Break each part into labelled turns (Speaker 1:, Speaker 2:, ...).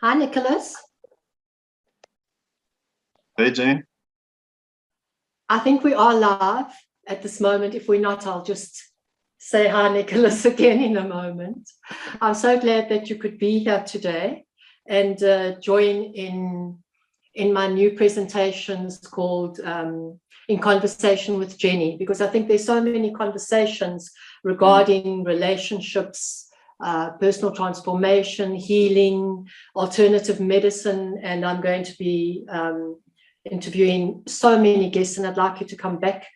Speaker 1: Hi, Nicholas.
Speaker 2: Hey Jane.
Speaker 1: I think we are live at this moment. If we're not, I'll just say hi, Nicholas, again in a moment. I'm so glad that you could be here today and join in my new presentations called In Conversation with Jenny, because I think there's so many conversations
Speaker 2: Mm,
Speaker 1: regarding relationships, personal transformation, healing, alternative medicine, and I'm going to be interviewing so many guests, and I'd like you to come back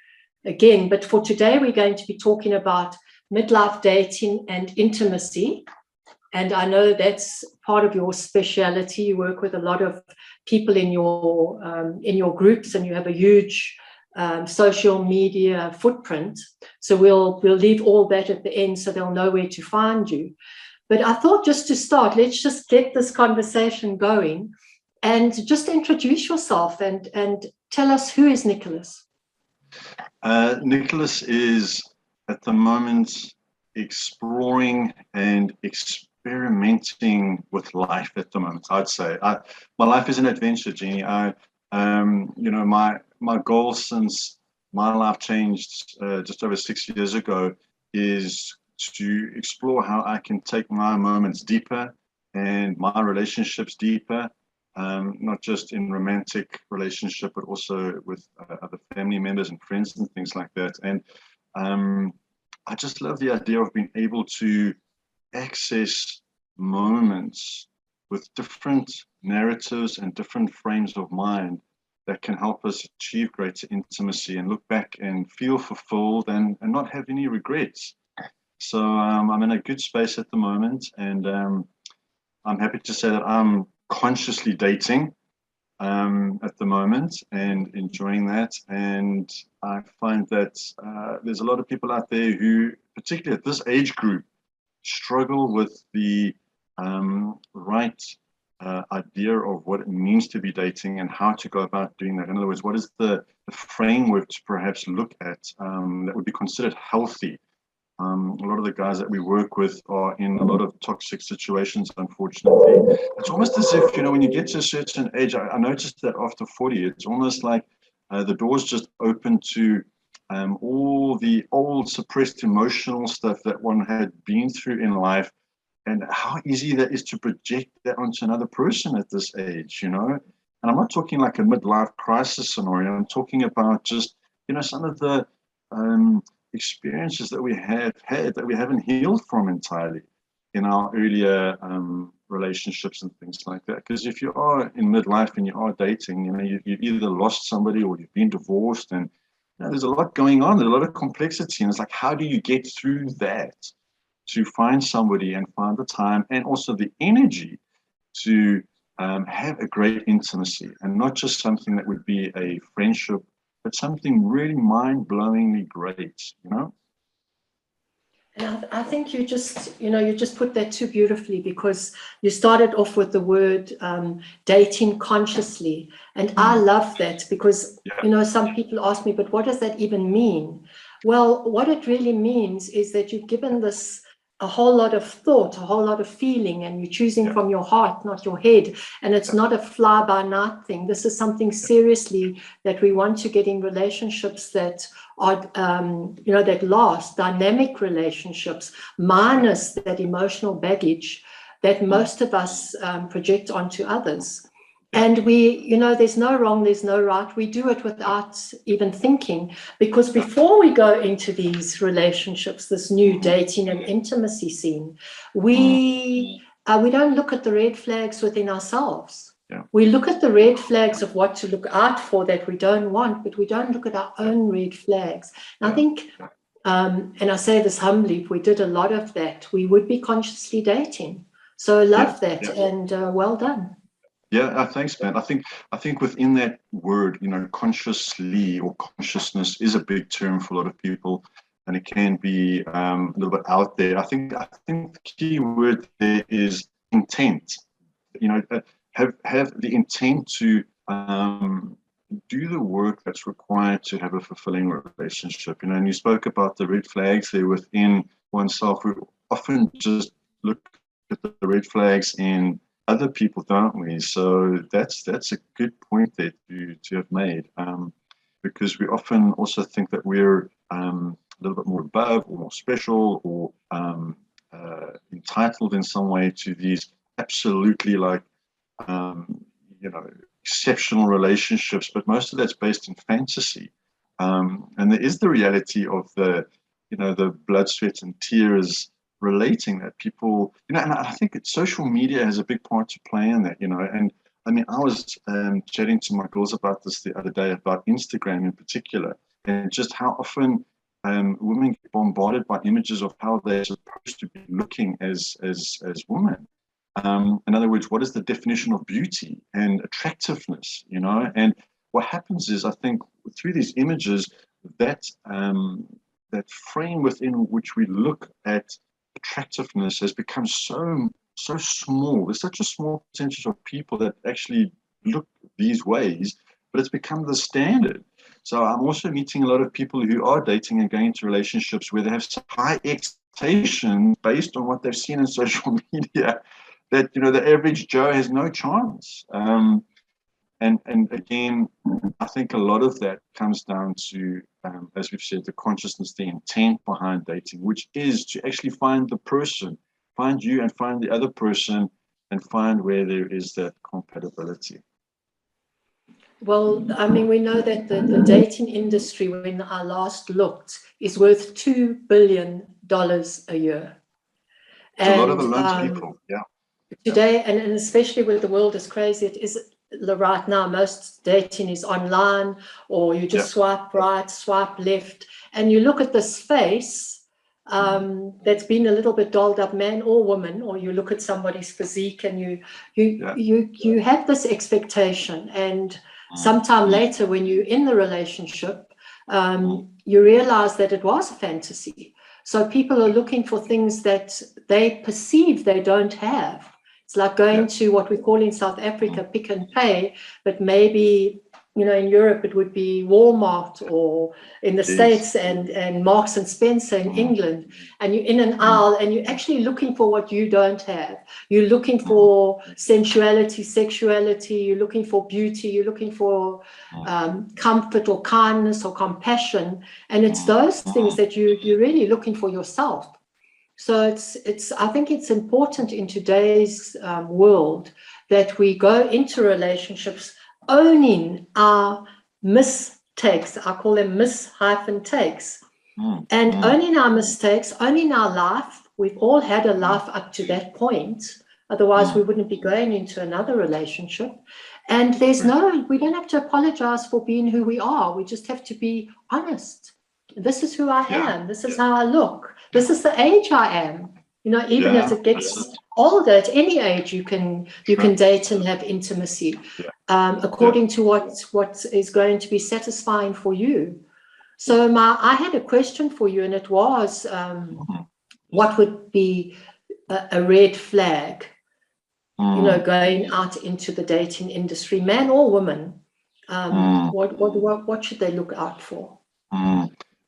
Speaker 1: again. But for today, we're going to be talking about midlife dating and intimacy. And I know that's part of your speciality. You work with a lot of people in your groups, and you have a huge social media footprint. So we'll leave all that at the end, so they'll know where to find you. But I thought, just to start, let's just get this conversation going, and just introduce yourself and tell us, who is Nicholas?
Speaker 2: Nicholas is at the moment exploring and experimenting with life at the moment. I'd say my life is an adventure, Jeannie. My goal since my life changed just over 6 years ago is to explore how I can take my moments deeper and my relationships deeper, not just in romantic relationship, but also with other family members and friends and things like that. And um, I just love the idea of being able to access moments with different narratives and different frames of mind that can help us achieve greater intimacy and look back and feel fulfilled and not have any regrets. So I'm in a good space at the moment, and I'm happy to say that I'm consciously dating at the moment and enjoying that. And I find that there's a lot of people out there who, particularly at this age group, struggle with the right idea of what it means to be dating and how to go about doing that. In other words, what is the framework to perhaps look at that would be considered healthy. A lot of the guys that we work with are in a lot of toxic situations, unfortunately. It's almost as if, when you get to a certain age, I noticed that after 40, it's almost like the doors just open to all the old suppressed emotional stuff that one had been through in life, and how easy that is to project that onto another person at this age. And I'm not talking like a midlife crisis scenario. I'm talking about just, some of the experiences that we have had that we haven't healed from entirely in our earlier relationships and things like that. Because if you are in midlife and you are dating, you've either lost somebody or you've been divorced, and there's a lot going on. There's a lot of complexity, and it's like, how do you get through that to find somebody and find the time and also the energy to have a great intimacy, and not just something that would be a friendship, but something really mind-blowingly great.
Speaker 1: And I think you just put that too beautifully, because you started off with the word dating consciously. And I
Speaker 2: Mm.
Speaker 1: love that, because,
Speaker 2: Yeah,
Speaker 1: some people ask me, but what does that even mean? Well, what it really means is that you've given this a whole lot of thought, a whole lot of feeling, and you're choosing
Speaker 2: yeah,
Speaker 1: from your heart, not your head. And it's
Speaker 2: yeah,
Speaker 1: not a fly by night thing. This is something
Speaker 2: yeah.
Speaker 1: seriously that we want to get in relationships that are, that last, dynamic relationships,
Speaker 2: Yeah.
Speaker 1: minus that emotional baggage that
Speaker 2: Mm.
Speaker 1: most of us project onto others.
Speaker 2: Yeah,
Speaker 1: And there's no wrong, there's no right. We do it without even thinking, because
Speaker 2: yeah.
Speaker 1: before we go into these relationships, this new
Speaker 2: Hmm.
Speaker 1: dating and intimacy scene,
Speaker 2: Mm.
Speaker 1: we don't look at the red flags within ourselves.
Speaker 2: Yeah,
Speaker 1: We look at the red flags of what to look out for that we don't want, but we don't look at our
Speaker 2: yeah,
Speaker 1: own red flags. And I
Speaker 2: yeah,
Speaker 1: think, and I say this humbly, if we did a lot of that, we would be consciously dating. So I
Speaker 2: yeah,
Speaker 1: love that,
Speaker 2: yeah.
Speaker 1: and well done.
Speaker 2: Yeah, thanks, man. I think within that word, consciously or consciousness is a big term for a lot of people, and it can be a little bit out there. I think the key word there is intent. Have the intent to do the work that's required to have a fulfilling relationship. And you spoke about the red flags there within oneself. We often just look at the red flags in other people, don't we? So that's a good point that you to have made, because we often also think that we're a little bit more above or more special or entitled in some way to these absolutely like you know, exceptional relationships, but most of that's based in fantasy. And there is the reality of the, you know, the blood, sweat, and tears relating that people, you know, and I think that social media has a big part to play in that, you know. And I mean, I was chatting to my girls about this the other day, about Instagram in particular, and just how often women get bombarded by images of how they're supposed to be looking as women. In other words, what is the definition of beauty and attractiveness, you know? And what happens is, I think, through these images, that that frame within which we look at attractiveness has become so small. There's such a small percentage of people that actually look these ways, but it's become the standard. So I'm also meeting a lot of people who are dating and going into relationships where they have such high expectations based on what they've seen in social media that, you know, the average Joe has no chance. And again, I think a lot of that comes down to, as we've said, the consciousness, the intent behind dating, which is to actually find the person, find you and find the other person, and find where there is that compatibility.
Speaker 1: Well, I mean, we know that the dating industry, when I last looked, is worth $2 billion a year.
Speaker 2: It's a lot of alone people, yeah.
Speaker 1: Today, and especially with the world as crazy it is right now, most dating is online, or you just swipe right, swipe left, and you look at this face that's been a little bit dolled up, man or woman, or you look at somebody's physique, and you have this expectation, and sometime later, when you're in the relationship, you realize that it was a fantasy. So people are looking for things that they perceive they don't have. It's like going to what we call in South Africa Pick and Pay, but maybe, you know, in Europe it would be Walmart, or in the States and Marks and Spencer in England. And you're in an aisle and you're actually looking for what you don't have. You're looking for sensuality, sexuality, you're looking for beauty, you're looking for comfort or kindness or compassion. And it's those things that you're really looking for yourself. So I think it's important in today's world that we go into relationships owning our mistakes. I call them mis-takes. And owning our mistakes, owning our life. We've all had a life up to that point. Otherwise, we wouldn't be going into another relationship. And we don't have to apologize for being who we are. We just have to be honest. This is who I am. This is how I look. This is the age I am. You know, even as it gets older, at any age you can date and have intimacy, according to what is going to be satisfying for you. So I had a question for you, and it was, what would be a red flag, you know, going out into the dating industry, man or woman? What should they look out for?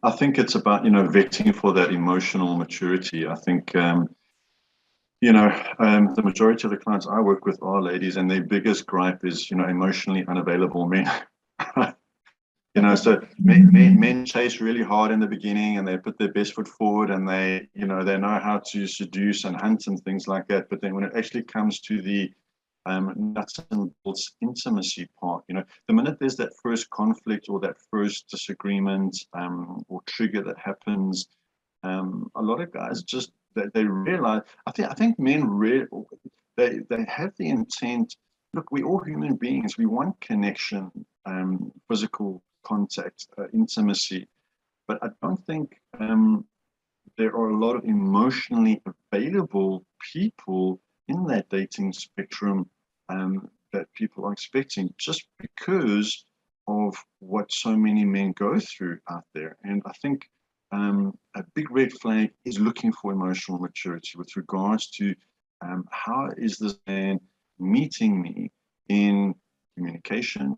Speaker 2: I think it's about, you know, vetting for that emotional maturity. I think, you know, the majority of the clients I work with are ladies, and their biggest gripe is, you know, emotionally unavailable men. You know, so men chase really hard in the beginning, and they put their best foot forward, and they, you know, they know how to seduce and hunt and things like that. But then when it actually comes to the nuts and bolts intimacy part, you know, the minute there's that first conflict or that first disagreement or trigger that happens, a lot of guys just they realize. I think men they have the intent. Look, we're all human beings. We want connection, physical contact, intimacy, but I don't think there are a lot of emotionally available people in that dating spectrum that people are expecting, just because of what so many men go through out there. And I think a big red flag is looking for emotional maturity with regards to how is this man meeting me in communication.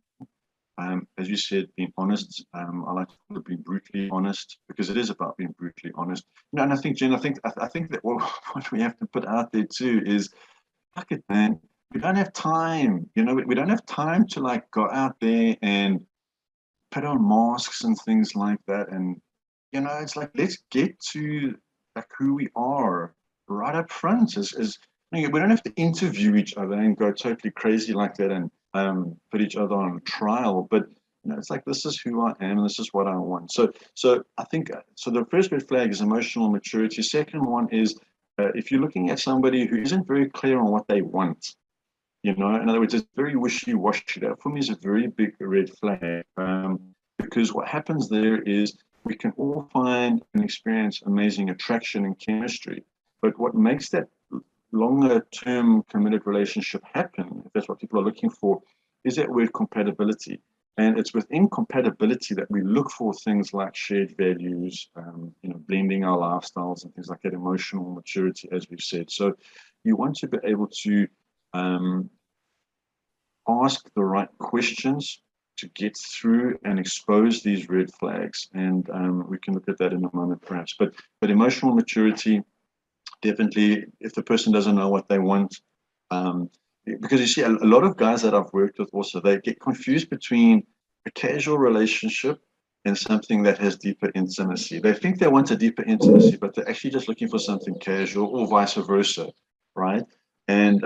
Speaker 2: As you said, being honest. I like to call it being brutally honest, because it is about being brutally honest. You know, and I think, Jen, I think that what we have to put out there too is, fuck it, man. we don't have time, you know, we don't have time to like go out there and put on masks and things like that. And, you know, it's like, let's get to like who we are right up front. We don't have to interview each other and go totally crazy like that and put each other on trial. But, you know, it's like, this is who I am, and this is what I want. So I think, so the first red flag is emotional maturity. Second one is, if you're looking at somebody who isn't very clear on what they want, you know, in other words, it's very wishy-washy. That for me is a very big red flag, because what happens there is we can all find and experience amazing attraction and chemistry, but what makes that longer-term committed relationship happen, if that's what people are looking for, is that word compatibility. And it's within compatibility that we look for things like shared values, you know, blending our lifestyles and things like that, emotional maturity, as we've said. So you want to be able to ask the right questions to get through and expose these red flags. And we can look at that in a moment, perhaps. But emotional maturity, definitely, if the person doesn't know what they want, because you see, a lot of guys that I've worked with also, they get confused between a casual relationship and something that has deeper intimacy. They think they want a deeper intimacy, but they're actually just looking for something casual, or vice versa, right? And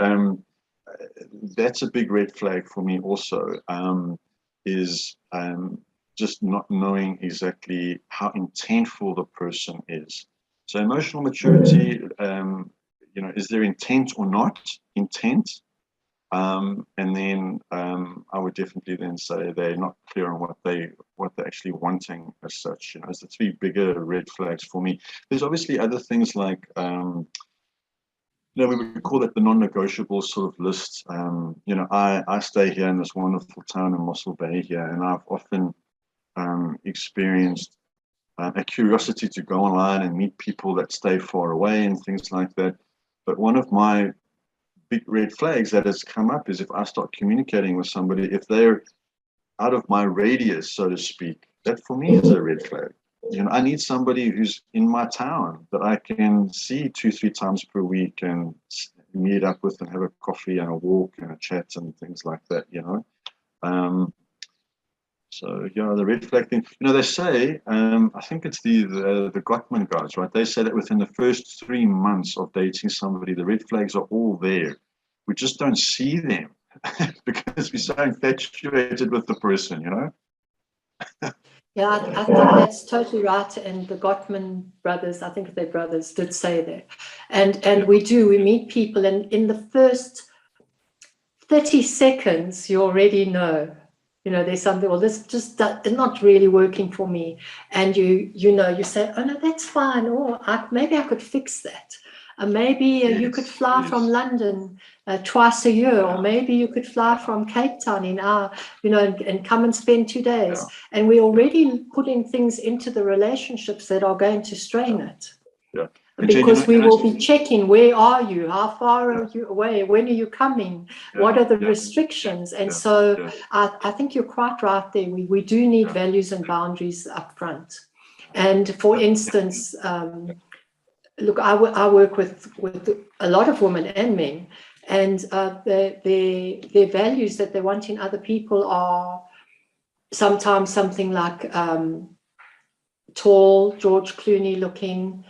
Speaker 2: that's a big red flag for me also, is just not knowing exactly how intentful the person is. So emotional maturity, you know, is there intent or not? Intent. And then I would definitely then say they're not clear on what they're actually wanting as such. You know, it's the three bigger red flags for me. There's obviously other things like, you know, we would call it the non-negotiable sort of list. You know, I stay here in this wonderful town in Mossel Bay here, and I've often experienced a curiosity to go online and meet people that stay far away and things like that. But one of my big red flags that has come up is if I start communicating with somebody, if they're out of my radius, so to speak, that for me is a red flag. You know, I need somebody who's in my town that I can see 2-3 times per week and meet up with and have a coffee and a walk and a chat and things like that, you know. So, yeah, the red flag thing, you know, they say, I think it's the Gottman guys, right? They say that within the first 3 months of dating somebody, the red flags are all there. We just don't see them because we're so infatuated with the person, you know?
Speaker 1: Yeah, I think that's totally right. And the Gottman brothers, I think they're brothers, did say that. And we meet people, and in the first 30 seconds, you already know, you know, there's something, well, this just is not really working for me. And you know, you say, oh, no, that's fine. Or maybe I could fix that. Maybe you could fly from London twice a year, or maybe you could fly from Cape Town in our, you know, and come and spend 2 days. And we're already putting things into the relationships that are going to strain it.
Speaker 2: Yeah.
Speaker 1: Because we will be checking, where are you? How far are you away? When are you coming? What are the restrictions? And so I think you're quite right there. We do need values and boundaries up front. And for instance, look, I work with a lot of women and men, and their values that they want in other people are sometimes something like tall, George Clooney looking,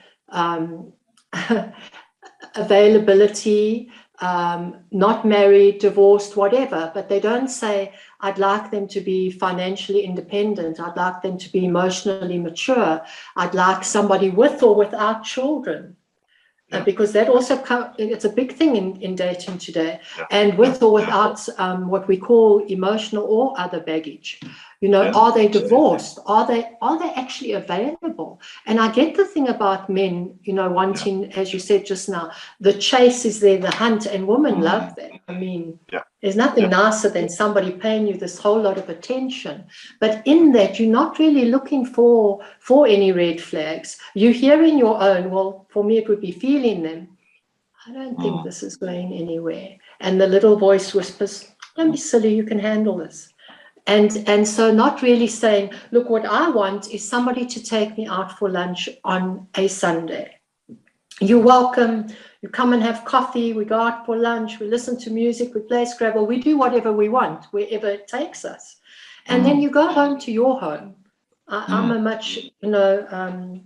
Speaker 1: availability, not married, divorced, whatever, but they don't say, I'd like them to be financially independent, I'd like them to be emotionally mature, I'd like somebody with or without children. Because that also, it's a big thing in dating today, and with or without what we call emotional or other baggage. You know, are they divorced? Are they actually available? And I get the thing about men, you know, wanting, as you said just now, the chase is there, the hunt, and women love that. I mean, there's nothing nicer than somebody paying you this whole lot of attention. But in that, you're not really looking for any red flags. You hear in your own, well, for me, it would be feeling them. I don't think this is going anywhere. And the little voice whispers, don't be silly, you can handle this. And so not really saying, look, what I want is somebody to take me out for lunch on a Sunday. You're welcome You come and have coffee, we go out for lunch, we listen to music, we play Scrabble, we do whatever we want, wherever it takes us. And then you go home to your home. I'm a much, I'm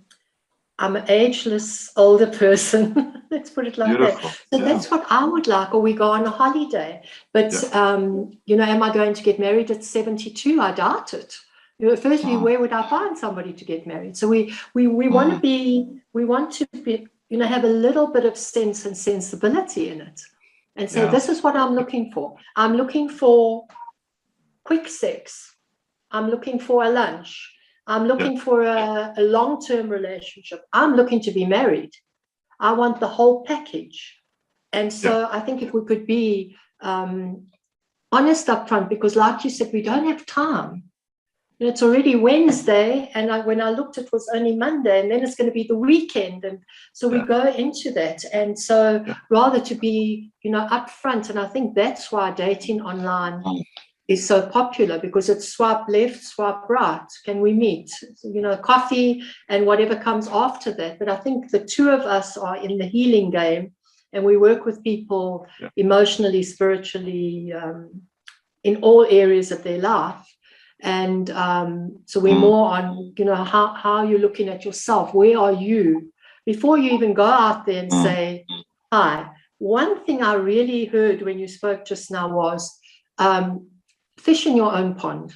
Speaker 1: an ageless older person. Let's put it like
Speaker 2: Beautiful.
Speaker 1: that. So that's what I would like, or we go on a holiday. But, am I going to get married at 72? I doubt it. Firstly, where would I find somebody to get married? So we want to be, have a little bit of sense and sensibility in it. And say, this is what I'm looking for. I'm looking for quick sex. I'm looking for a lunch. I'm looking for a long-term relationship. I'm looking to be married. I want the whole package. And so I think if we could be honest up front, because like you said, we don't have time. It's already Wednesday, and when I looked, it was only Monday, and then it's going to be the weekend. And so we go into that. And so rather to be, upfront, and I think that's why dating online is so popular, because it's swipe left, swipe right. Can we meet? Coffee and whatever comes after that. But I think the two of us are in the healing game, and we work with people emotionally, spiritually, in all areas of their life. And so we're more on, how you're looking at yourself. Where are you? Before you even go out there and say, hi. One thing I really heard when you spoke just now was, fish in your own pond.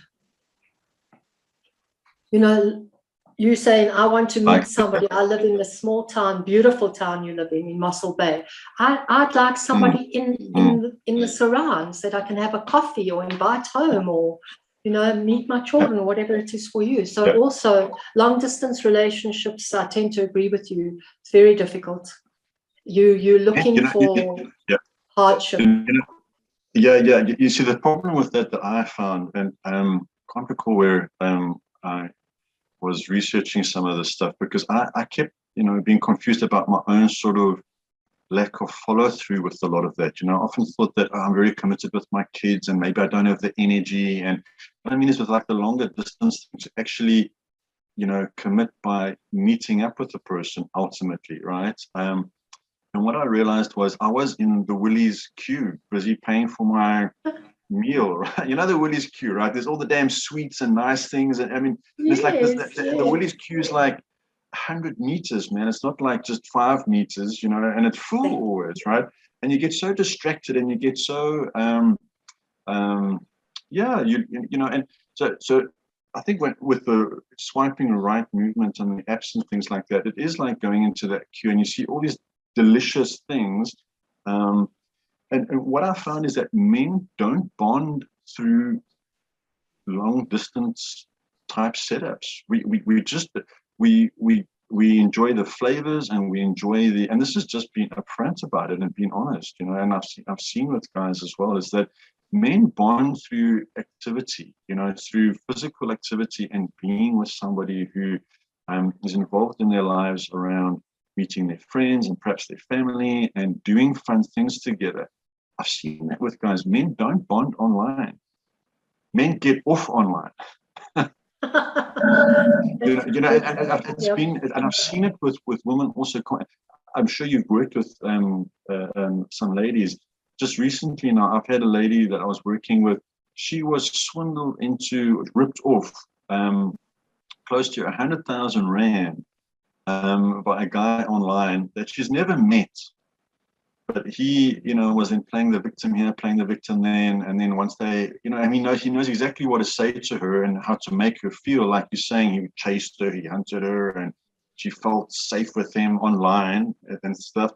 Speaker 1: You saying, I want to meet somebody. I live in a small town, beautiful town you live in Mossel Bay. I'd like somebody in the surrounds that I can have a coffee or invite home, or, meet my children, or whatever it is for you. So also long distance relationships, I tend to agree with you. It's very difficult. You're looking for hardship.
Speaker 2: You see, the problem with that I found, and can't recall where I was researching some of this stuff, because I kept, being confused about my own sort of lack of follow through with a lot of that. I often thought that I'm very committed with my kids, and maybe I don't have the energy. And what I mean is, with like the longer distance, to actually, commit by meeting up with the person ultimately, right? And what I realized was I was in the Woolies queue, busy paying for my meal, right? The Woolies queue, right? There's all the damn sweets and nice things. And I mean, there's like this, the Woolies queue is like 100 meters, man. It's not like just 5 meters, and it's full always, right? And you get so distracted, and you get so, and so I think with the swiping right movement and the apps and things like that, it is like going into that queue, and you see all these delicious things. And what I found is that men don't bond through long distance type setups. We enjoy the flavors, and we enjoy and this is just being upfront about it and being honest, and I've seen with guys as well, is that men bond through activity, through physical activity, and being with somebody who is involved in their lives around meeting their friends and perhaps their family and doing fun things together. I've seen that with guys. Men don't bond online. Men get off online. And I've seen it with women also. I'm sure you've worked with some ladies. Just recently now, I've had a lady that I was working with. She was ripped off close to 100,000 rand by a guy online that she's never met. But he, was in playing the victim here, playing the victim then, and then once they, he knows exactly what to say to her and how to make her feel. Like you're saying, he chased her, he hunted her, and she felt safe with him online and stuff.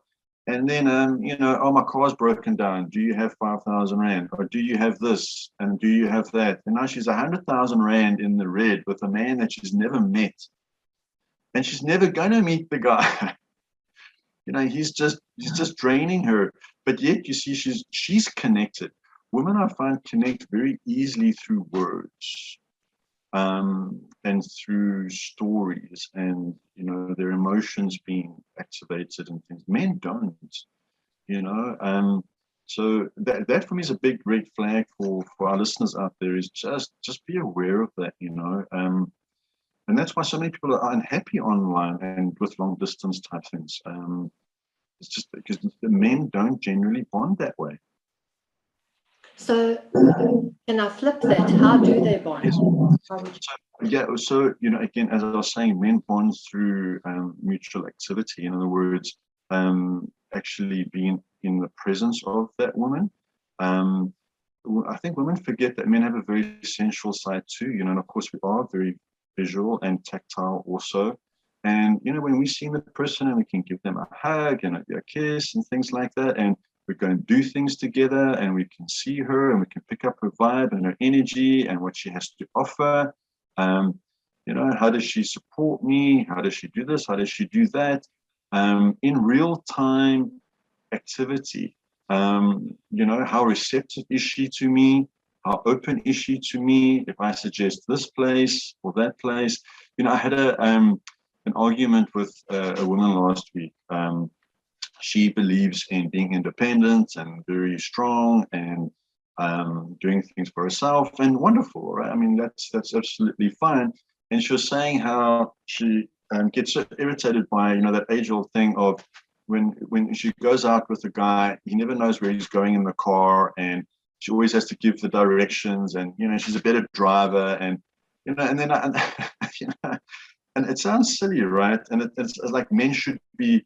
Speaker 2: And then, oh, my car's broken down. Do you have 5,000 rand? Or do you have this? And do you have that? And now she's 100,000 rand in the red with a man that she's never met, and she's never going to meet the guy. He's just draining her. But yet, you see, she's connected. Women, I find, connect very easily through words, and through stories, and their emotions being activated and things. Men don't, So that for me is a big red flag for our listeners out there. Is just be aware of that, And that's why so many people are unhappy online and with long distance type things. It's just because the men don't generally bond that way.
Speaker 1: So can I flip that? How do they bond?
Speaker 2: Yes.
Speaker 1: How would you-
Speaker 2: Yeah, so, again, as I was saying, men bond through mutual activity. In other words, actually being in the presence of that woman. I think women forget that men have a very sensual side too, and of course we are very visual and tactile also. And, when we see the person and we can give them a hug and a kiss and things like that, and we go and do things together and we can see her and we can pick up her vibe and her energy and what she has to offer. How does she support me? How does she do this? How does she do that? In real time activity. How receptive is she to me? How open is she to me? If I suggest this place or that place, I had an argument with a woman last week. She believes in being independent and very strong and doing things for herself, and wonderful, right? I mean, that's absolutely fine. And she was saying how she gets so irritated by, that age-old thing of when she goes out with a guy, he never knows where he's going in the car, and she always has to give the directions, and she's a better driver, and and then and it sounds silly, right? And it's like men should be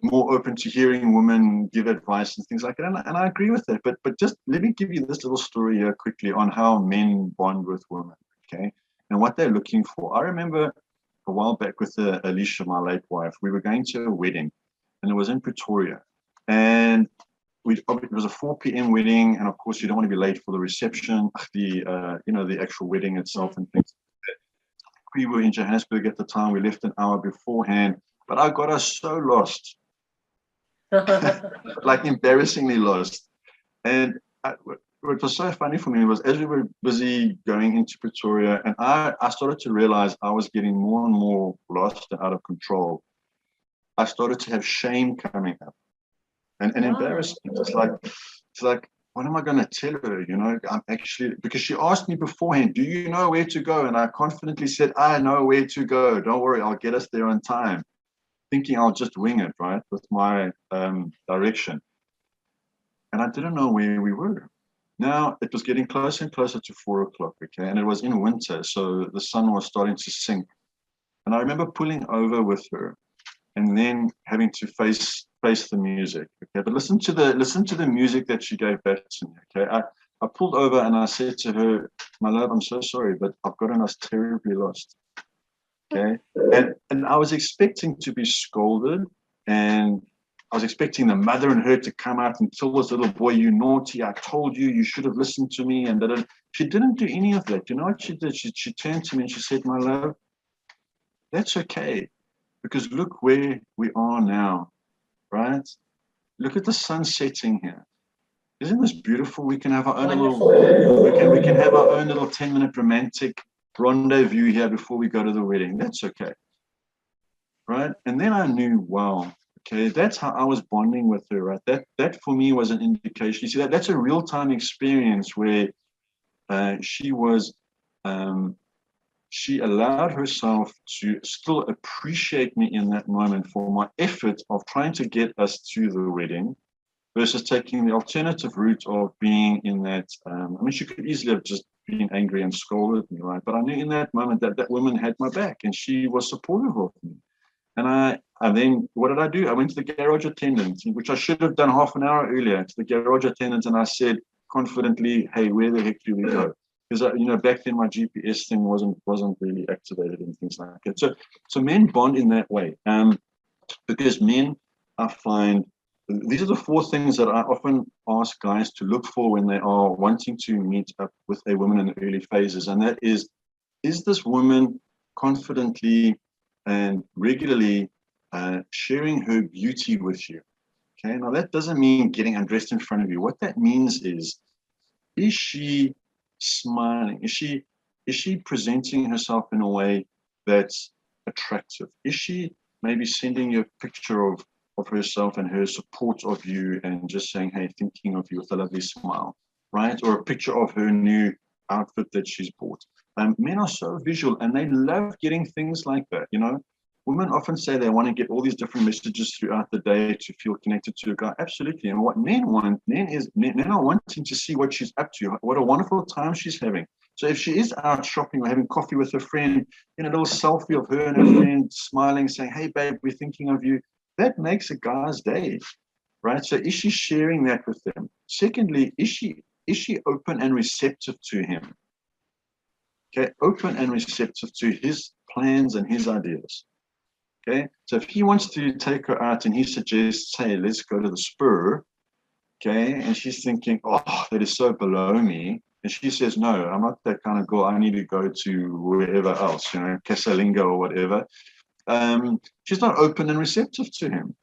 Speaker 2: more open to hearing women give advice and things like that. And I agree with that. But just let me give you this little story here quickly on how men bond with women, okay? And what they're looking for. I remember a while back with Alicia, my late wife, we were going to a wedding, and it was in Pretoria. And it was a 4 p.m. wedding, and of course you don't want to be late for the reception, the actual wedding itself and things. We were in Johannesburg at the time. We left an hour beforehand, but I got us so lost. Like embarrassingly lost. And what was so funny for me was, as we were busy going into Pretoria, and I started to realize I was getting more and more lost and out of control. I started to have shame coming up and embarrassment. It's like, what am I going to tell her? I'm actually, because she asked me beforehand, do you know where to go? And I confidently said, I know where to go. Don't worry, I'll get us there on time. Thinking I'll just wing it, right, with my direction. And I didn't know where we were. Now, it was getting closer and closer to 4 o'clock, okay? And it was in winter, so the sun was starting to sink. And I remember pulling over with her and then having to face the music, okay? But listen to the music that she gave back to me, okay? I pulled over and I said to her, my love, I'm so sorry, but I've gotten us terribly lost. Okay. And I was expecting to be scolded, and I was expecting the mother and her to come out and tell this little boy, you naughty, I told you, you should have listened to me. And that she didn't do any of that. You know what she did? She turned to me and she said, my love, that's okay, because look where we are now, right? Look at the sun setting here. Isn't this beautiful? We can have our own we can have our own little 10-minute romantic rendezvous here before we go to the wedding. That's okay, right? And then I knew, wow, okay, that's how I was bonding with her, right? That for me was an indication. You see, that's a real-time experience where she allowed herself to still appreciate me in that moment for my effort of trying to get us to the wedding, versus taking the alternative route of being in that. I mean, she could easily have just been angry and scolded me, right? But I knew in that moment that woman had my back and she was supportive of me. And I then, what did I do? I went to the garage attendant, which I should have done half an hour earlier, to the garage attendant, and I said confidently, hey, where the heck do we go? Because back then my GPS thing wasn't really activated and things like that. So men bond in that way, because men, I find, these are the 4 things that I often ask guys to look for when they are wanting to meet up with a woman in the early phases. And that is this woman confidently and regularly sharing her beauty with you? Okay, now that doesn't mean getting undressed in front of you. What that means is she smiling? Is she presenting herself in a way that's attractive? Is she maybe sending you a picture of herself and her support of you and just saying, hey, thinking of you with a lovely smile, right? Or a picture of her new outfit that she's bought. Men are so visual and they love getting things like that, women often say they want to get all these different messages throughout the day to feel connected to a guy. Absolutely. And what men want, men are wanting to see what she's up to, what a wonderful time she's having. So if she is out shopping or having coffee with her friend, a little selfie of her and her friend smiling, saying, hey, babe, we're thinking of you, that makes a guy's day, right? So is she sharing that with them? Secondly, is she open and receptive to him? Okay, open and receptive to his plans and his ideas. Okay, so if he wants to take her out and he suggests, hey, let's go to the Spur, okay, and she's thinking, oh, that is so below me. And she says, no, I'm not that kind of girl. I need to go to wherever else, Casalinga or whatever. She's not open and receptive to him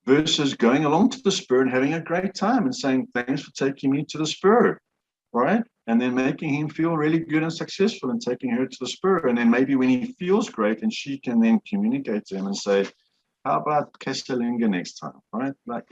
Speaker 2: versus going along to the Spur and having a great time and saying, thanks for taking me to the Spur, right? And then making him feel really good and successful and taking her to the Spur. And then maybe when he feels great, and she can then communicate to him and say, how about Casalinga next time, right? Like,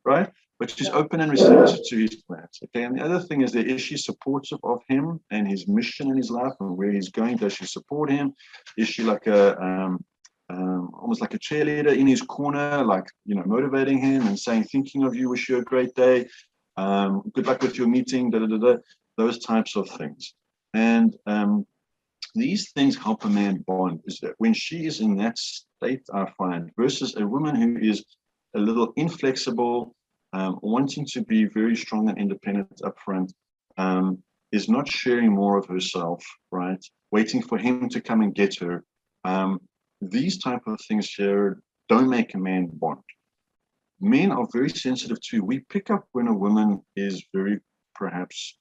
Speaker 2: right? But she's open and receptive to his plans, okay? And the other thing is she supportive of him and his mission in his life and where he's going? Does she support him? Is she like almost like a cheerleader in his corner, like, motivating him and saying, thinking of you, wish you a great day, good luck with your meeting, those types of things. And these things help a man bond. Is that when she is in that state, I find, versus a woman who is a little inflexible, wanting to be very strong and independent up front, is not sharing more of herself, right? Waiting for him to come and get her. These type of things here don't make a man bond. Men are very sensitive too. We pick up when a woman is very, perhaps,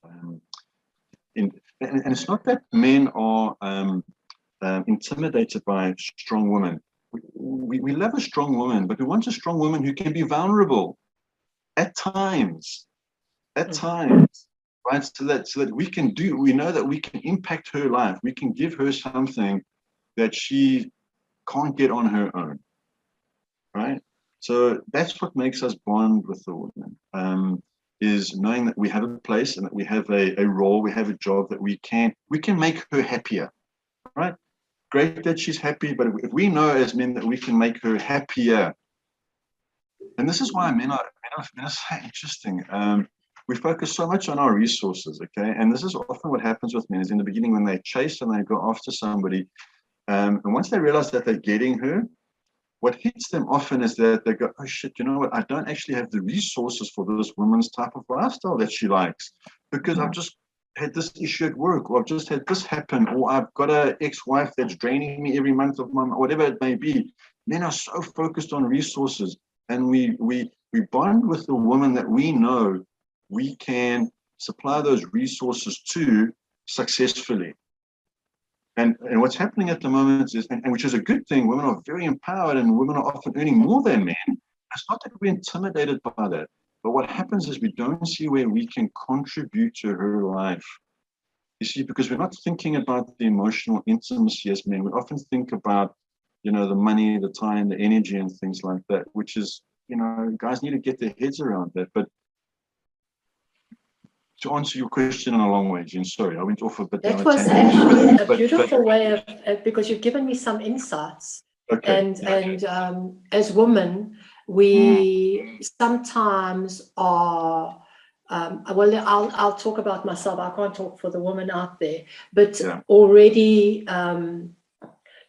Speaker 2: and it's not that men are intimidated by strong women. We love a strong woman, but we want a strong woman who can be vulnerable at times, right? So that we know that we can impact her life. We can give her something that she can't get on her own, right? So that's what makes us bond with the woman, is knowing that we have a place and that we have a role, we have a job that we can make her happier, right? Great that she's happy, but if we know as men that we can make her happier, and this is why men are so interesting. We focus so much on our resources, okay? And this is often what happens with men, is in the beginning when they chase and they go after somebody, and once they realize that they're getting her, what hits them often is that they go, oh shit, you know what? I don't actually have the resources for this woman's type of lifestyle that she likes, because I've just had this issue at work, or I've just had this happen, or I've got an ex-wife that's draining me every month of my, whatever it may be. Men are so focused on resources, and we bond with the woman that we know we can supply those resources to successfully. And what's happening at the moment is, and which is a good thing, women are very empowered and women are often earning more than men. It's not that we're intimidated by that, but what happens is we don't see where we can contribute to her life. You see, because we're not thinking about the emotional intimacy as men. We often think about, the money, the time, the energy and things like that, which is, guys need to get their heads around that. But to answer your question in a long way, Jen, sorry, I went off a bit.
Speaker 1: That was actually a beautiful way of, because you've given me some insights. Okay. And as women, we sometimes are, I'll talk about myself. I can't talk for the woman out there, but already,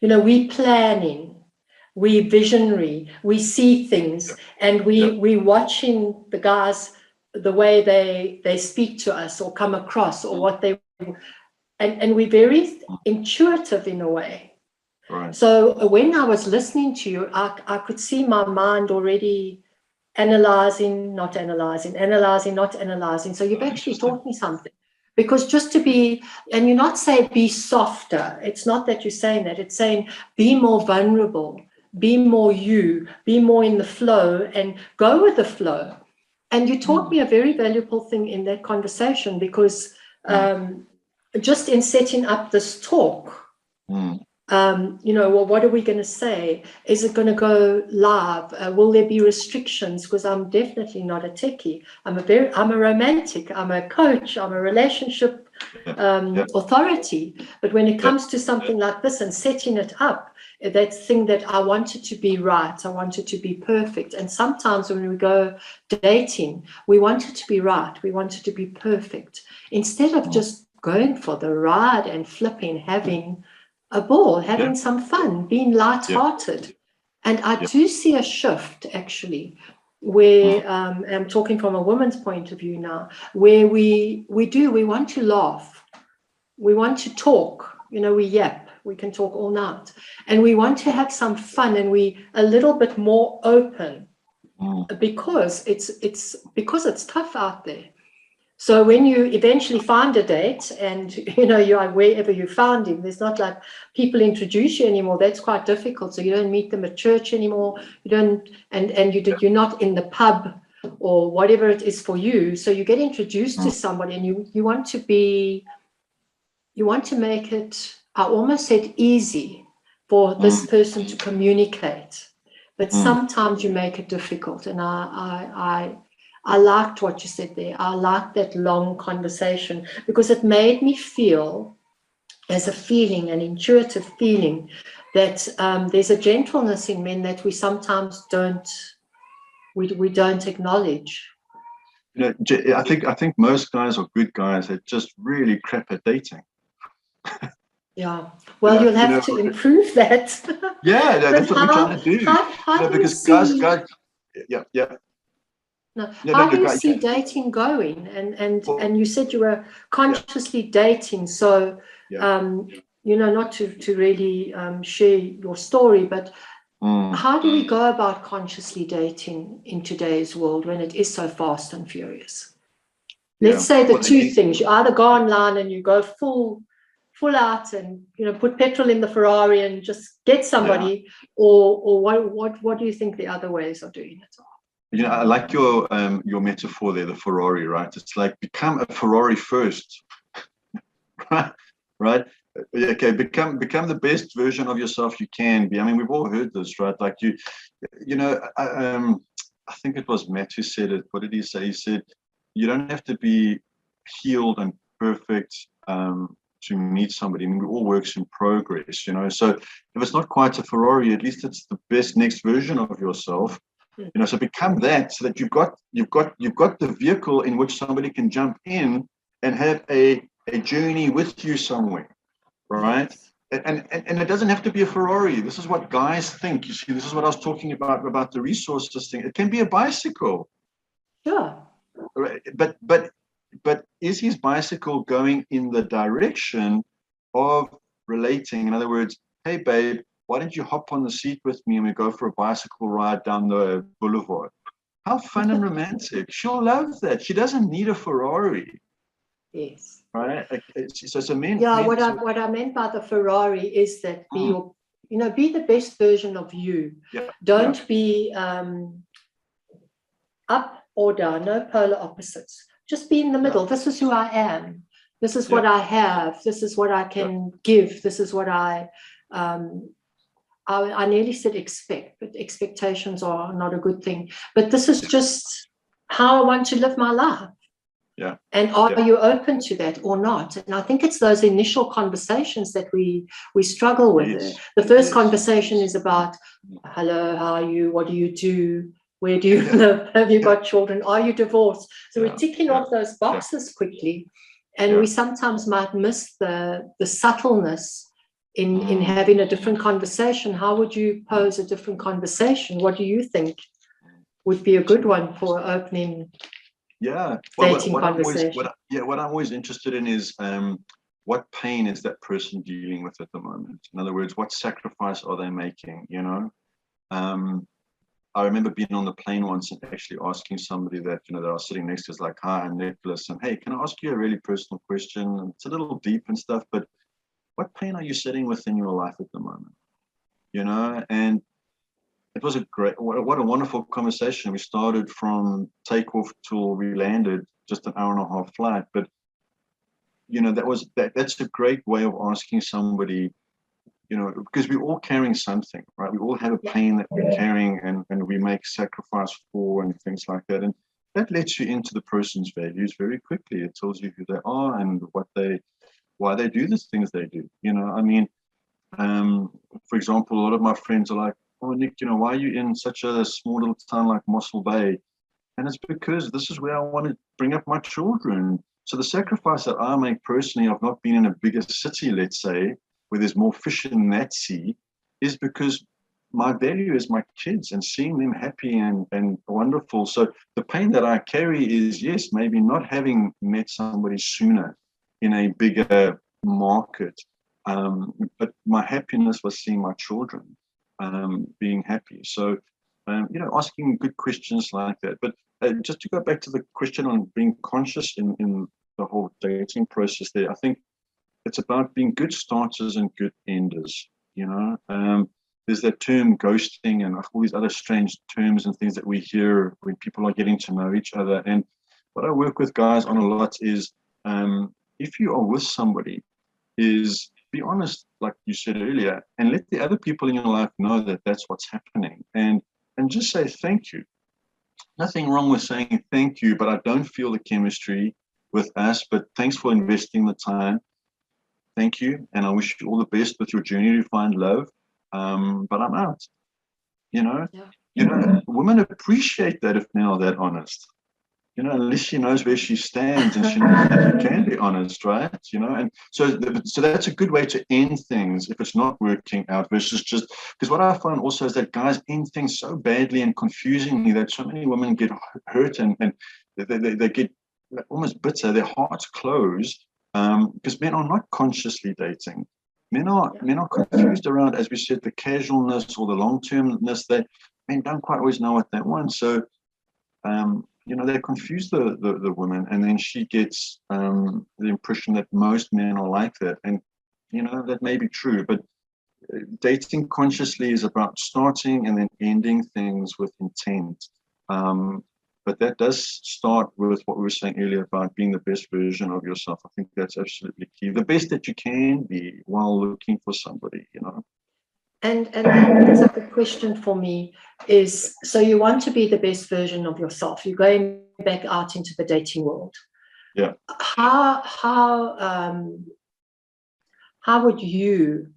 Speaker 1: we planning, we visionary, we see things, and we watching the guys, the way they speak to us or come across, or what they, and we're very intuitive in a way.
Speaker 2: Right.
Speaker 1: So when I was listening to you, I could see my mind already analyzing, not analyzing, analyzing, not analyzing. So you've actually taught me something. Because just to be, and you're not saying be softer. It's not that you're saying that. It's saying be more vulnerable, be more you, be more in the flow, and go with the flow. And you taught me a very valuable thing in that conversation, because just in setting up this talk, what are we going to say? Is it going to go live? Will there be restrictions? Because I'm definitely not a techie. I'm a romantic. I'm a coach. I'm a relationship authority. But when it comes to something like this and setting it up, that thing that I wanted to be right, I wanted to be perfect. And sometimes when we go dating, we want it to be right, we want it to be perfect, instead of just going for the ride and flipping, having a ball, having some fun, being light-hearted. And I do see a shift, actually, where I'm talking from a woman's point of view now, where we want to laugh, we want to talk, we yap, we can talk all night, and we want to have some fun, and we a little bit more open, because it's tough out there. So when you eventually find a date, and you are wherever you found him, there's not like people introduce you anymore. That's quite difficult. So you don't meet them at church anymore. You don't, and you're not in the pub or whatever it is for you. So you get introduced to somebody, and you want to make it, I almost said, easy for this person to communicate, but sometimes you make it difficult. And I liked what you said there. I liked that long conversation, because it made me feel, as a feeling, an intuitive feeling, that there's a gentleness in men that we sometimes don't acknowledge.
Speaker 2: I think most guys are good guys. They're just really crap at dating.
Speaker 1: Yeah. Well, you'll have to improve that.
Speaker 2: Yeah, that's what we're trying to do.
Speaker 1: How do
Speaker 2: because
Speaker 1: you see,
Speaker 2: guys, yeah.
Speaker 1: How do you see dating going? And you said you were consciously dating, so not to really share your story, but how do we go about consciously dating in today's world when it is so fast and furious? Let's say the two things: you either go online and you go full out and put petrol in the Ferrari and just get somebody, or what do you think the other ways of doing it are?
Speaker 2: I like your metaphor there, the Ferrari, right? It's like, become a Ferrari first, right? Okay, become the best version of yourself you can be. I mean, we've all heard this, right? Like I think it was Matt who said it. What did he say? He said, you don't have to be healed and perfect to meet somebody. I mean, we all works in progress, So if it's not quite a Ferrari, at least it's the best next version of yourself. So become that, so that you've got the vehicle in which somebody can jump in and have a journey with you somewhere, right? Yes. And it doesn't have to be a Ferrari. This is what guys think. You see, this is what I was talking about the resources thing. It can be a bicycle.
Speaker 1: Sure.
Speaker 2: Right? But is his bicycle going in the direction of relating? In other words, hey babe, why don't you hop on the seat with me and we go for a bicycle ride down the boulevard? How fun and romantic. She'll love that. She doesn't need a Ferrari.
Speaker 1: Yes.
Speaker 2: Right? So it's a man.
Speaker 1: Yeah, what I meant by the Ferrari is that be the best version of you.
Speaker 2: Yeah.
Speaker 1: Don't be up or down, no polar opposites. Just be in the middle. This is who I am. This is what I have. This is what I can give. This is what I nearly said expect, but expectations are not a good thing. But this is just how I want to live my life.
Speaker 2: Yeah.
Speaker 1: And are you open to that or not? And I think it's those initial conversations that we struggle with. Yes. The first conversation is about, hello, how are you? What do you do? Where do you live? Have you got children? Are you divorced? So we're ticking off those boxes quickly. And we sometimes might miss the subtleness in having a different conversation. How would you pose a different conversation? What do you think would be a good one for opening dating conversation?
Speaker 2: What I'm always interested in is what pain is that person dealing with at the moment? In other words, what sacrifice are they making? I remember being on the plane once and actually asking somebody that that I was sitting next to, is like, hi, I'm Nicholas, and hey, can I ask you a really personal question? And it's a little deep and stuff, but what pain are you sitting with in your life at the moment? And it was what a wonderful conversation. We started from takeoff till we landed, just an hour and a half flight. But that's a great way of asking somebody, because we're all carrying something, right? We all have a pain that we're carrying and we make sacrifice for and things like that. And that lets you into the person's values very quickly. It tells you who they are and why they do the things they do. For example, a lot of my friends are like, "Oh, Nick, why are you in such a small little town like Mossel Bay?" And it's because this is where I want to bring up my children. So the sacrifice that I make personally of not being in a bigger city, let's say, where there's more fish in that sea, is because my value is my kids and seeing them happy and wonderful. So the pain that I carry is, yes, maybe not having met somebody sooner in a bigger market. But my happiness was seeing my children being happy. So, asking good questions like that. But just to go back to the question on being conscious in the whole dating process there, I think it's about being good starters and good enders. There's that term ghosting and all these other strange terms and things that we hear when people are getting to know each other. And what I work with guys on a lot is if you are with somebody, is be honest, like you said earlier, and let the other people in your life know that that's what's happening. And just say thank you. Nothing wrong with saying thank you, but I don't feel the chemistry with us, but thanks for investing the time. Thank you. And I wish you all the best with your journey to find love. But I'm out. Women appreciate that if men are that honest. Unless she knows where she stands and she knows that you can be honest, right? And so that's a good way to end things if it's not working out versus just, because what I find also is that guys end things so badly and confusingly that so many women get hurt and they get almost bitter, their hearts close because men are not consciously dating. Men are confused around, as we said, the casualness or the long-termness that men don't quite always know what they want. So, they confuse the woman, and then she gets the impression that most men are like that. And, that may be true, but dating consciously is about starting and then ending things with intent. But that does start with what we were saying earlier about being the best version of yourself. I think that's absolutely key. The best that you can be while looking for somebody,
Speaker 1: And that brings up a question for me is, so you want to be the best version of yourself. You're going back out into the dating world.
Speaker 2: Yeah.
Speaker 1: How would you,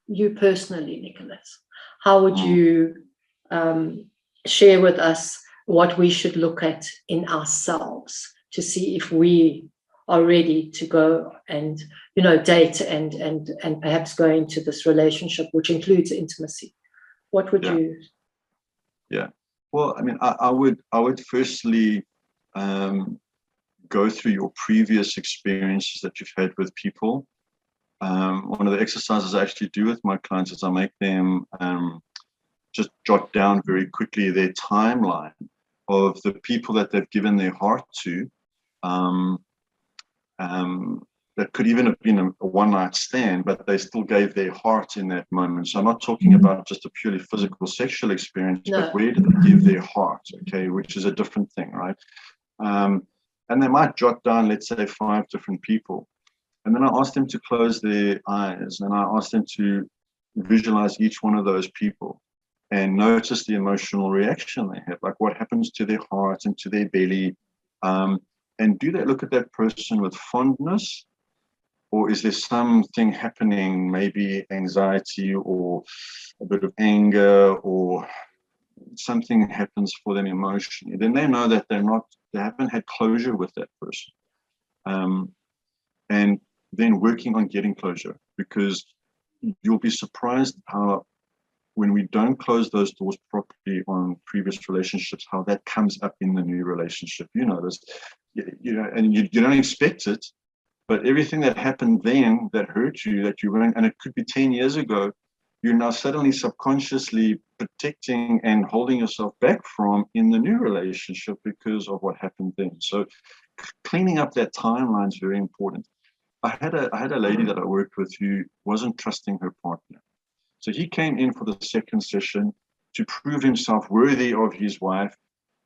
Speaker 1: you personally, Nicholas, how would you share with us what we should look at in ourselves to see if we are ready to go and date and perhaps go into this relationship, which includes intimacy? What would you?
Speaker 2: Yeah. Well, I mean, I would firstly go through your previous experiences that you've had with people. One of the exercises I actually do with my clients is I make them just jot down very quickly their timeline of the people that they've given their heart to. That could even have been a one-night stand, but they still gave their heart in that moment. So I'm not talking about just a purely physical sexual experience, but where did they give their heart, okay, which is a different thing, right? And they might jot down, let's say, 5 different people. And then I ask them to close their eyes and I ask them to visualize each one of those people and notice the emotional reaction they have, like what happens to their heart and to their belly. And do they look at that person with fondness? Or is there something happening, maybe anxiety or a bit of anger or something happens for them emotionally? Then they know that they haven't had closure with that person. And then working on getting closure, because you'll be surprised how when we don't close those doors properly on previous relationships, how that comes up in the new relationship. This, and you don't expect it. But everything that happened then that hurt you, that you weren't, and it could be 10 years ago, you're now suddenly subconsciously protecting and holding yourself back from in the new relationship because of what happened then. So cleaning up that timeline is very important. I had a lady that I worked with who wasn't trusting her partner. So he came in for the second session to prove himself worthy of his wife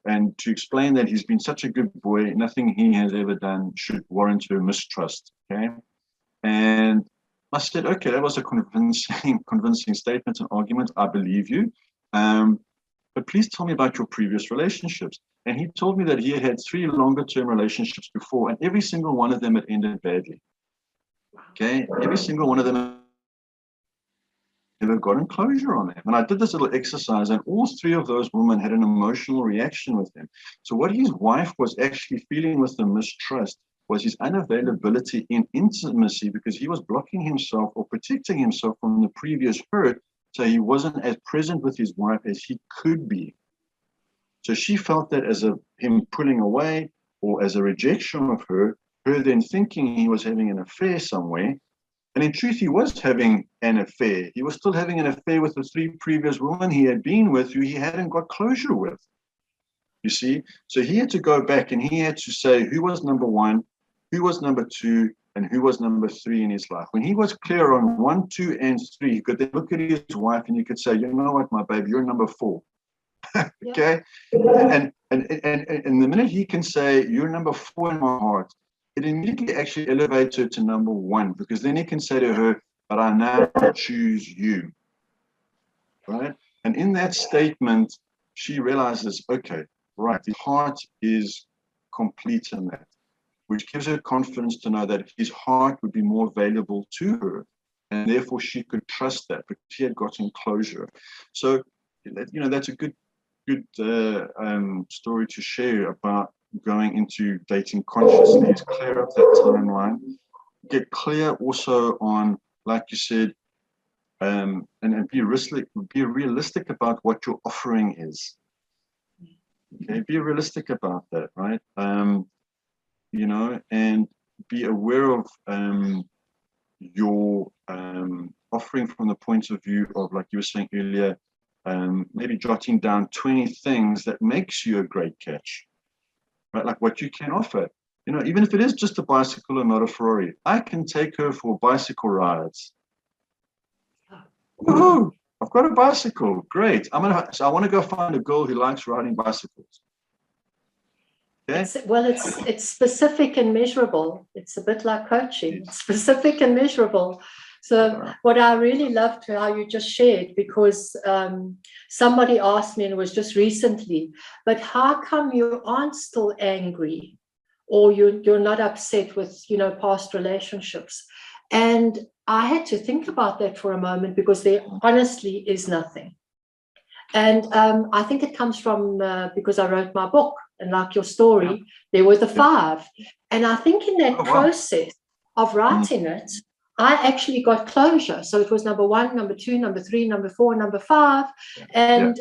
Speaker 2: and to explain that he's been such a good boy, nothing he has ever done should warrant her mistrust, okay? And I said, okay, that was a convincing statement and argument. I believe you. But please tell me about your previous relationships. And he told me that he had 3 longer-term relationships before, and every single one of them had ended badly. Okay, every single one of them never gotten closure on them. And I did this little exercise, and all three of those women had an emotional reaction with him. So what his wife was actually feeling with the mistrust was his unavailability in intimacy, because he was blocking himself or protecting himself from the previous hurt. So he wasn't as present with his wife as he could be. So she felt that as him pulling away, or as a rejection of her then thinking he was having an affair somewhere. And in truth, he was having an affair. He was still having an affair with the three previous women he had been with, who he hadn't got closure with. You see? So he had to go back and he had to say who was number one, who was number two, and who was number three in his life. When he was clear on 1, 2, and 3, he could then look at his wife and he could say, you know what, my baby, you're number 4. Okay? And the minute he can say, you're number 4 in my heart, it immediately actually elevates her to number 1, because then he can say to her, but I now choose you. Right? And in that statement, she realizes, okay, right, the heart is complete in that, which gives her confidence to know that his heart would be more valuable to her. And therefore she could trust that, because she had gotten closure. So, you know, that's a good story to share about going into dating consciously. Is clear up that timeline, get clear also on, like you said, and be realistic about what your offering is. Okay, be realistic about that, right? You know, and be aware of your offering from the point of view of, like you were saying earlier, maybe jotting down 20 things that makes you a great catch, right? Like what you can offer. You know, even if it is just a bicycle or not a Ferrari, I can take her for bicycle rides. Woohoo! I've got a bicycle. Great. So I want to go find a girl who likes riding bicycles. Okay?
Speaker 1: It's specific and measurable. It's a bit like coaching. It's specific and measurable. So what I really loved how you just shared, because somebody asked me, and it was just recently, but how come you aren't still angry, or you're not upset with, you know, past relationships? And I had to think about that for a moment, because there honestly is nothing. And I think it comes from because I wrote my book, and like your story, there were the 5. And I think in that process of writing it, I actually got closure. So it was number 1, number 2, number 3, number 4, number 5. And,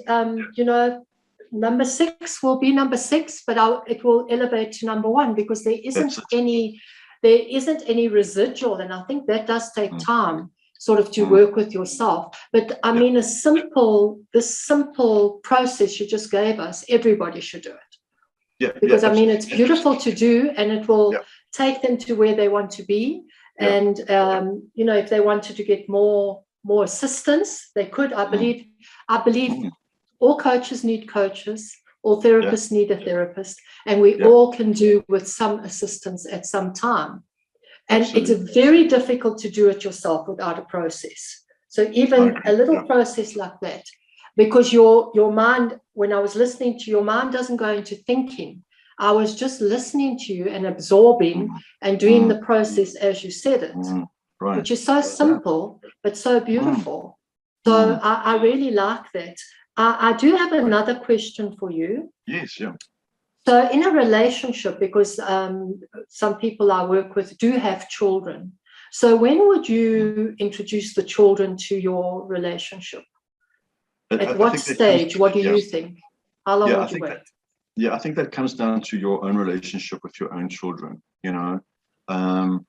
Speaker 1: you know, number 6 will be number 6, but it will elevate to number 1, because there isn't any residual. And I think that does take time, sort of, to work with yourself. But I mean, this simple process you just gave us, everybody should do it. Because I mean, it's beautiful to do, and it will take them to where they want to be. And you know, if they wanted to get more assistance, they could. I believe all coaches need coaches, all therapists need a therapist, and we all can do with some assistance at some time. And it's very difficult to do it yourself without a process. So even a little process like that, because your mind, when I was listening to your mind, doesn't go into thinking. I was just listening to you and absorbing and doing the process as you said it, which is so simple, but so beautiful. So I really like that. I do have another question for you.
Speaker 2: Yes, yeah.
Speaker 1: So in a relationship, because some people I work with do have children. So when would you introduce the children to your relationship? At what stage? What do you think? How long would you wait?
Speaker 2: I think that comes down to your own relationship with your own children. You know, I'm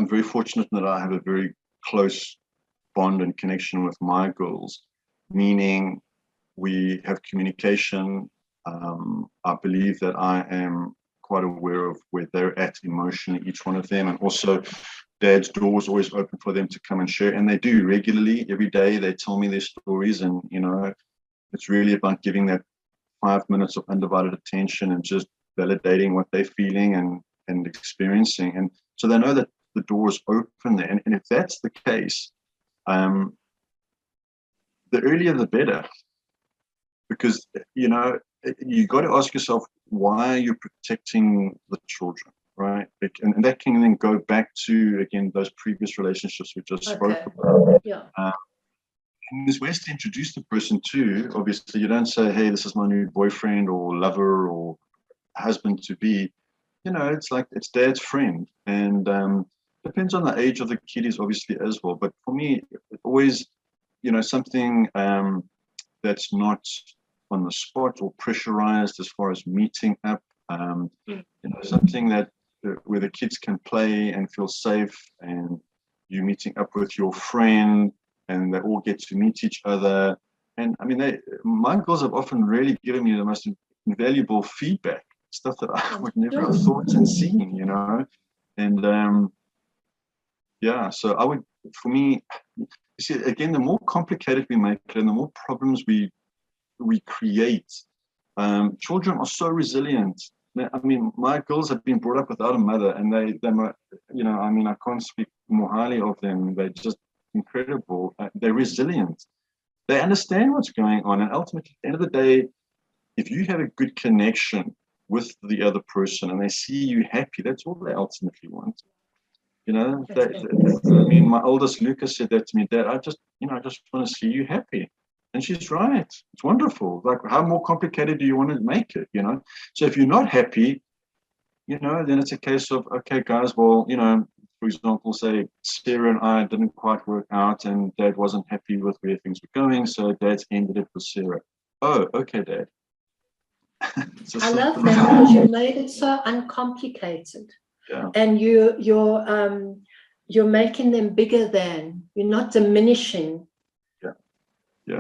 Speaker 2: very fortunate that I have a very close bond and connection with my girls, meaning we have communication. I believe that I am quite aware of where they're at emotionally, each one of them, and also Dad's door is always open for them to come and share, and they do regularly. Every day they tell me their stories, and you know, it's really about giving that 5 minutes of undivided attention and just validating what they're feeling and experiencing, and so they know that the door is open there. And if that's the case, the earlier the better, because you know, you got to ask yourself, why are you protecting the children? right? And that can then go back to, again, those previous relationships we just spoke
Speaker 1: Okay.
Speaker 2: about.
Speaker 1: Yeah.
Speaker 2: And there's ways to introduce the person to. Obviously, you don't say, hey, this is my new boyfriend or lover or husband to be. You know, it's like it's dad's friend. And depends on the age of the kiddies, obviously, as well. But for me, it always, you know, something that's not on the spot or pressurized as far as meeting up. You know, something that where the kids can play and feel safe, and you meeting up with your friend, and they all get to meet each other. And I mean, my girls have often really given me the most invaluable feedback, stuff that I would never have thought and seen, you know. And yeah, so I would, for me, you see, again, the more complicated we make it and the more problems we create, children are so resilient. I mean, my girls have been brought up without a mother, and they're, you know, I mean, I can't speak more highly of them. They're just incredible. They're resilient. They understand what's going on, and ultimately, at the end of the day, if you have a good connection with the other person and they see you happy, that's all they ultimately want. You know, I mean, my oldest Lucas said that to me, Dad, I just want to see you happy. And she's right. It's wonderful. Like, how more complicated do you want to make it, you know? So if you're not happy, you know, then it's a case of, okay, guys, well, you know, for example, say Sarah and I didn't quite work out and Dad wasn't happy with where things were going, so Dad's ended it with Sarah. Oh, okay, Dad.
Speaker 1: I love that because you made it so uncomplicated.
Speaker 2: Yeah.
Speaker 1: And you're making them bigger than, you're not diminishing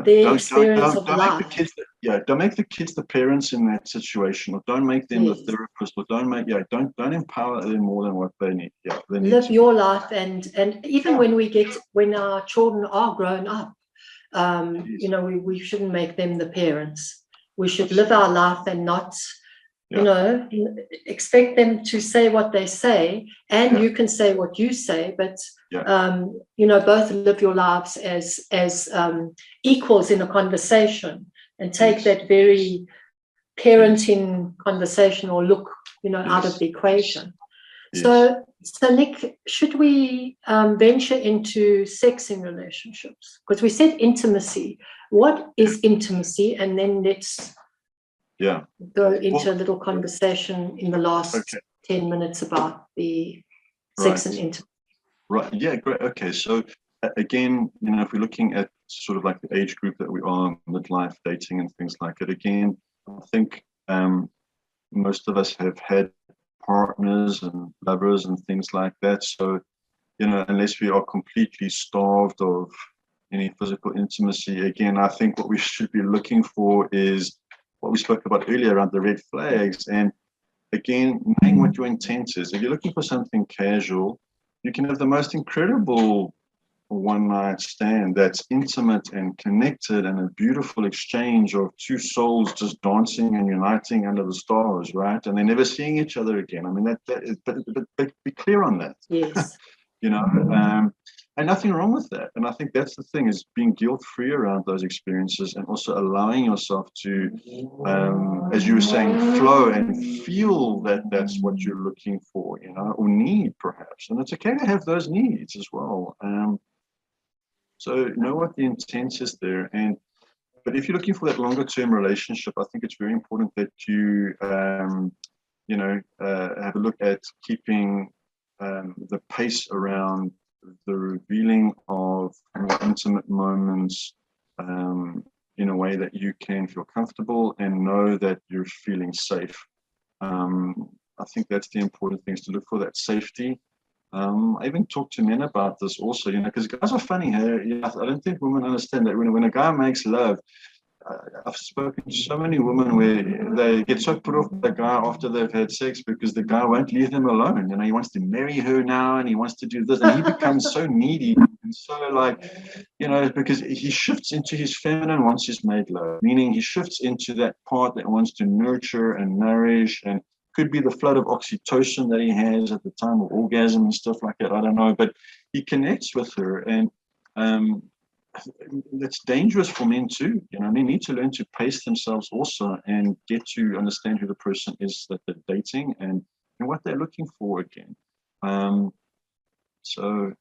Speaker 1: their experience of life.
Speaker 2: Make the kids don't make the kids the parents in that situation, or don't make them the therapist, or don't empower them more than what they need. Yeah, they need
Speaker 1: live your life, and even when our children are grown up, you know, we shouldn't make them the parents. We should live our life and not, you know, expect them to say what they say, and you can say what you say, but you know, both live your lives as equals in a conversation, and take that very parenting conversation or look, you know, out of the equation. So Nick, should we venture into sex in relationships? Because we said intimacy. What is intimacy? And then let's go into a little conversation in the last 10 minutes about the sex and intimacy.
Speaker 2: Right. Yeah, great. Okay. So again, you know, if we're looking at sort of like the age group that we are, midlife, dating and things like it, again, I think most of us have had partners and lovers and things like that. So, you know, unless we are completely starved of any physical intimacy, again, I think what we should be looking for is what we spoke about earlier around the red flags. And again, knowing what your intent is. If you're looking for something casual, you can have the most incredible one-night stand that's intimate and connected, and a beautiful exchange of two souls just dancing and uniting under the stars, right? And they're never seeing each other again. I mean, that is, but be clear on that.
Speaker 1: Yes.
Speaker 2: You know, and nothing wrong with that. And I think that's the thing, is being guilt-free around those experiences, and also allowing yourself to, as you were saying, flow and feel that that's what you're looking for, you know, or need perhaps. And it's okay to have those needs as well. So know what the intent is there. But if you're looking for that longer-term relationship, I think it's very important that you, you know, have a look at keeping the pace around the revealing of more intimate moments in a way that you can feel comfortable and know that you're feeling safe. I think that's the important things to look for, that safety. I even talk to men about this also, you know, because guys are funny here. You know, I don't think women understand that when a guy makes love, I've spoken to so many women where they get so put off by the guy after they've had sex because the guy won't leave them alone. You know, he wants to marry her now and he wants to do this, and he becomes so needy and so like, you know, because he shifts into his feminine once he's made love, meaning he shifts into that part that wants to nurture and nourish, and could be the flood of oxytocin that he has at the time of orgasm and stuff like that. I don't know, but he connects with her, and that's dangerous for men too. You know, they need to learn to pace themselves also and get to understand who the person is that they're dating, and and what they're looking for again. So,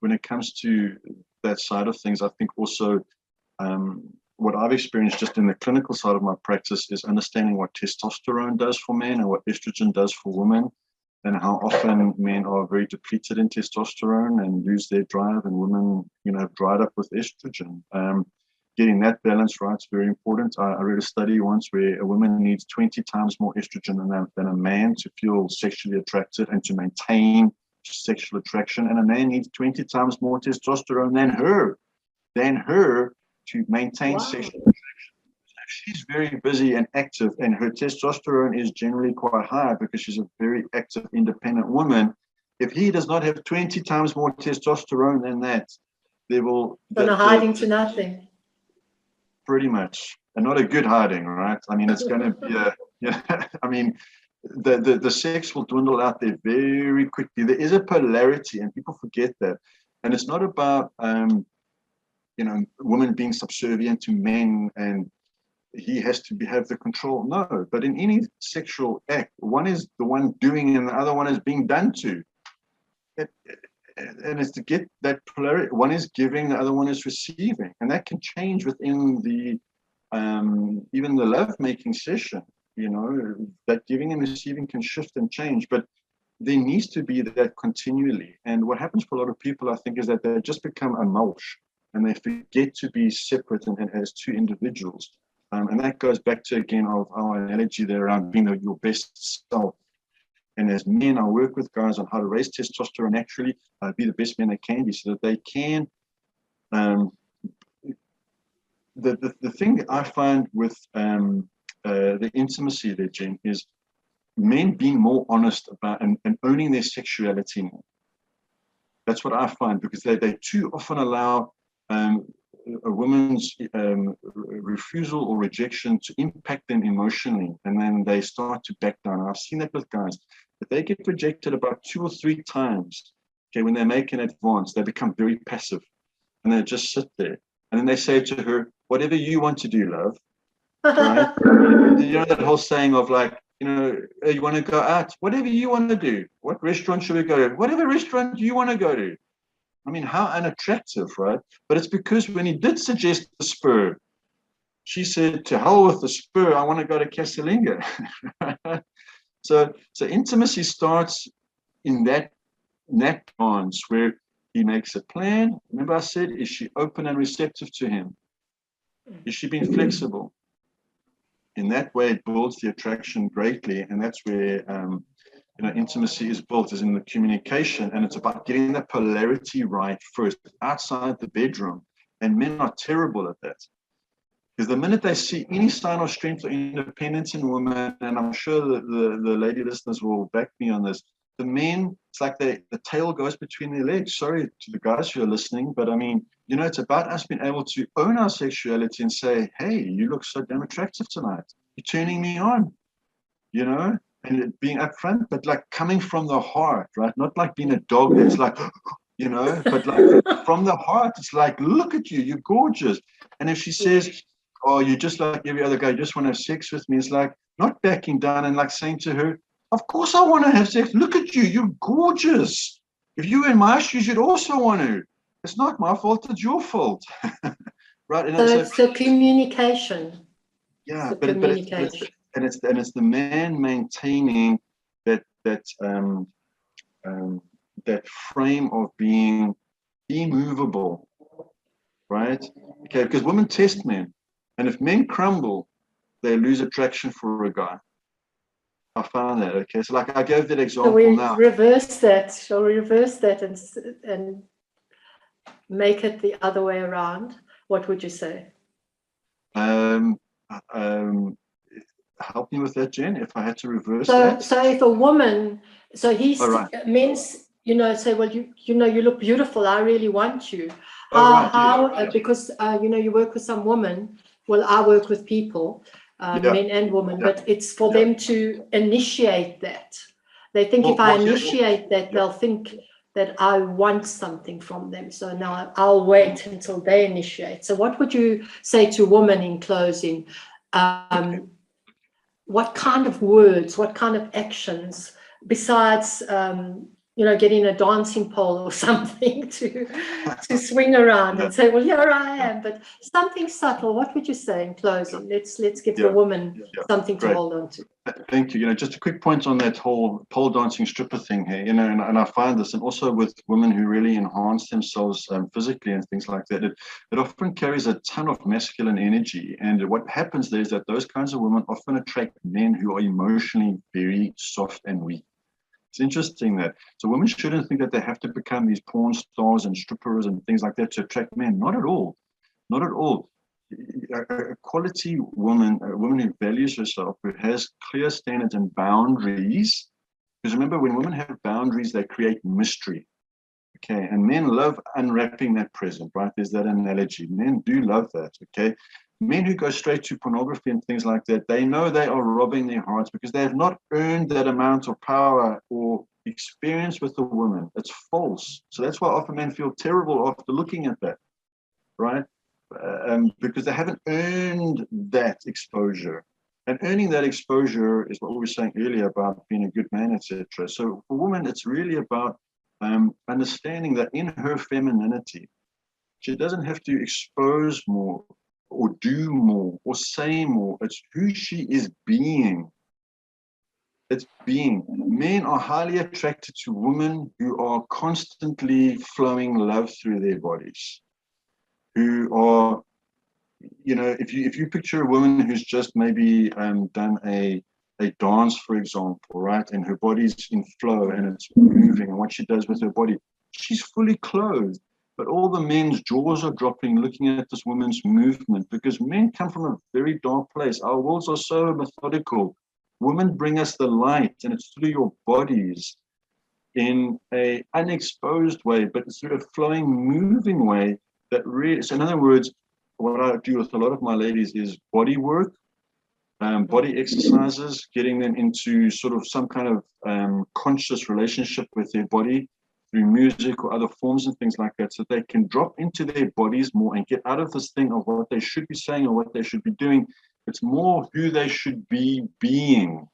Speaker 2: when it comes to that side of things, I think also what I've experienced just in the clinical side of my practice is understanding what testosterone does for men and what estrogen does for women, and how often men are very depleted in testosterone and lose their drive, and women, have dried up with estrogen. Getting that balance right is very important. I read a study once where a woman needs 20 times more estrogen than a man to feel sexually attracted and to maintain sexual attraction, and a man needs 20 times more testosterone than her to maintain sexual attraction. So she's very busy and active, and her testosterone is generally quite high because she's a very active, independent woman. If he does not have 20 times more testosterone than that, they will
Speaker 1: hiding to nothing.
Speaker 2: Pretty much, and not a good hiding, right? I mean, it's going to be I mean, the sex will dwindle out there very quickly. There is a polarity, and people forget that. And it's not about women being subservient to men and he has to have the control. No, but in any sexual act, one is the one doing and the other one is being done to. And it's to get that polarity. One is giving, the other one is receiving, and that can change within the even the love-making session. That giving and receiving can shift and change, but there needs to be that continually. And what happens for a lot of people, I think, is that they just become a mulch and they forget to be separate and as two individuals. And that goes back to, again, of our analogy there around being your best self. And as men, I work with guys on how to raise testosterone naturally, be the best men they can be, so that they can. The thing that I find with the intimacy there, Jen, is men being more honest about and owning their sexuality more. That's what I find, because they too often allow a woman's refusal or rejection to impact them emotionally, and then they start to back down. I've seen that with guys. If they get rejected about 2 or 3 times, okay, when they make an advance, they become very passive, and they just sit there. And then they say to her, "Whatever you want to do, love." Right? That whole saying of like, you want to go out? Whatever you want to do. What restaurant should we go to? Whatever restaurant you want to go to. I mean, how unattractive, right? But it's because when he did suggest the Spur, she said, "To hell with the Spur, I want to go to Casalinga." So intimacy starts in that dance where he makes a plan. Remember I said, is she open and receptive to him? Is she being flexible? In that way, it builds the attraction greatly, and that's where intimacy is built, is in the communication, and it's about getting that polarity right first, outside the bedroom. And men are terrible at that, because the minute they see any sign of strength or independence in women, and I'm sure that the lady listeners will back me on this, the men, it's like the tail goes between their legs. Sorry to the guys who are listening, but I mean, it's about us being able to own our sexuality and say, "Hey, you look so damn attractive tonight. You're turning me on," and being upfront, but like coming from the heart, right? Not like being a dog that's like, but like from the heart. It's like, "Look at you, you're gorgeous." And if she says, "Oh, you're just like every other guy, you just want to have sex with me," it's like not backing down and like saying to her, "Of course I want to have sex. Look at you, you're gorgeous. If you were in my shoes, you'd also want to. It's not my fault, it's your fault." Right? And
Speaker 1: So it's the communication.
Speaker 2: Yeah, but it's the man maintaining that frame of being immovable, right? Okay, because women test men, and if men crumble, they lose attraction for a guy. I found that. Okay, so like I gave that example.
Speaker 1: So we
Speaker 2: now.
Speaker 1: reverse that. Shall we reverse that and make it the other way around? What would you say?
Speaker 2: Help me with that, Jen, if I had to reverse
Speaker 1: that. So if a woman, men, say, "Well, you look beautiful. I really want you." Because you work with some women. Well, I work with people, men and women, but it's for them to initiate that. They think if I initiate that, they'll think that I want something from them. So now I'll wait until they initiate. So what would you say to women in closing? what kind of words, what kind of actions, besides getting a dancing pole or something to swing around and say, well, here I am, but something subtle. What would you say in closing? Let's give the woman something to hold on to.
Speaker 2: Thank you. Just a quick point on that whole pole dancing stripper thing here, and I find this, and also with women who really enhance themselves physically and things like that, it often carries a ton of masculine energy. And what happens there is that those kinds of women often attract men who are emotionally very soft and weak. It's interesting that, so women shouldn't think that they have to become these porn stars and strippers and things like that to attract men. Not at all. Not at all. A quality woman, a woman who values herself, who has clear standards and boundaries, because remember, when women have boundaries, they create mystery. Okay, and men love unwrapping that present, right? There's that analogy. Men do love that. Okay, men who go straight to pornography and things like that, they know they are robbing their hearts because they have not earned that amount of power or experience with a woman. It's false. So that's why often men feel terrible after looking at that, right? Because they haven't earned that exposure. And earning that exposure is what we were saying earlier about being a good man, etc. So for women, it's really about understanding that in her femininity, she doesn't have to expose more or do more or say more. It's who she is being. It's being. Men are highly attracted to women who are constantly flowing love through their bodies, who are, if you picture a woman who's just maybe done a dance, for example, right, and her body's in flow and it's moving, and what she does with her body, she's fully clothed, but all the men's jaws are dropping looking at this woman's movement, because men come from a very dark place. Our worlds are so methodical. Women bring us the light, and it's through your bodies in a unexposed way, but it's through a flowing, moving way that really, so in other words, what I do with a lot of my ladies is body work, body exercises, getting them into sort of some kind of conscious relationship with their body through music or other forms and things like that, so they can drop into their bodies more and get out of this thing of what they should be saying or what they should be doing. It's more who they should be being.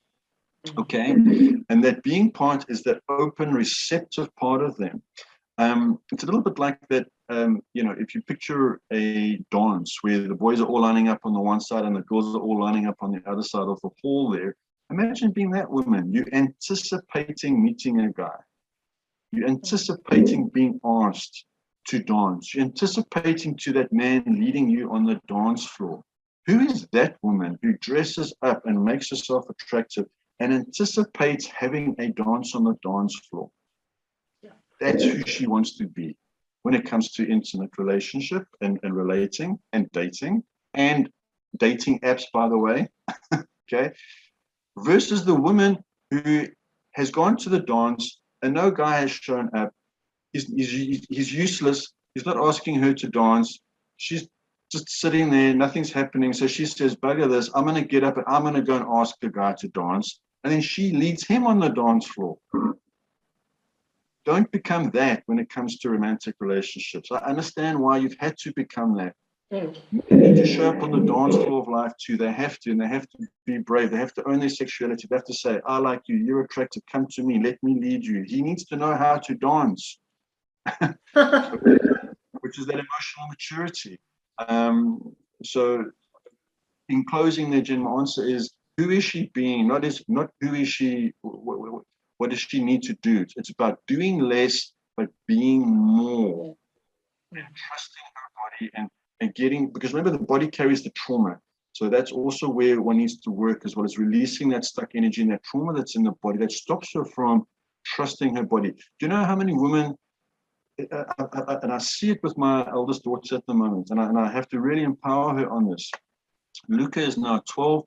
Speaker 2: Okay, and that being part is that open, receptive part of them. It's a little bit like that, if you picture a dance where the boys are all lining up on the one side and the girls are all lining up on the other side of the hall there. Imagine being that woman. You're anticipating meeting a guy. You're anticipating being asked to dance. You're anticipating to that man leading you on the dance floor. Who is that woman who dresses up and makes herself attractive and anticipates having a dance on the dance floor? That's who she wants to be when it comes to intimate relationship and relating and dating apps, by the way, okay, versus the woman who has gone to the dance and no guy has shown up. He's useless. He's not asking her to dance. She's just sitting there. Nothing's happening. So she says, bugger this. I'm going to get up and I'm going to go and ask the guy to dance. And then she leads him on the dance floor. Don't become that when it comes to romantic relationships. I understand why you've had to become that. You need to show up on the dance floor of life too. They have to, and they have to be brave. They have to own their sexuality. They have to say, I like you. You're attractive. Come to me. Let me lead you. He needs to know how to dance, which is that emotional maturity. So in closing, the general answer is, who is she being? Not who is she, what does she need to do? It's about doing less, but being more. And trusting her body and getting, because remember, the body carries the trauma. So that's also where one needs to work, as well as releasing that stuck energy and that trauma that's in the body that stops her from trusting her body. Do you know how many women, and I see it with my eldest daughter at the moment, and I have to really empower her on this. Luca is now 12,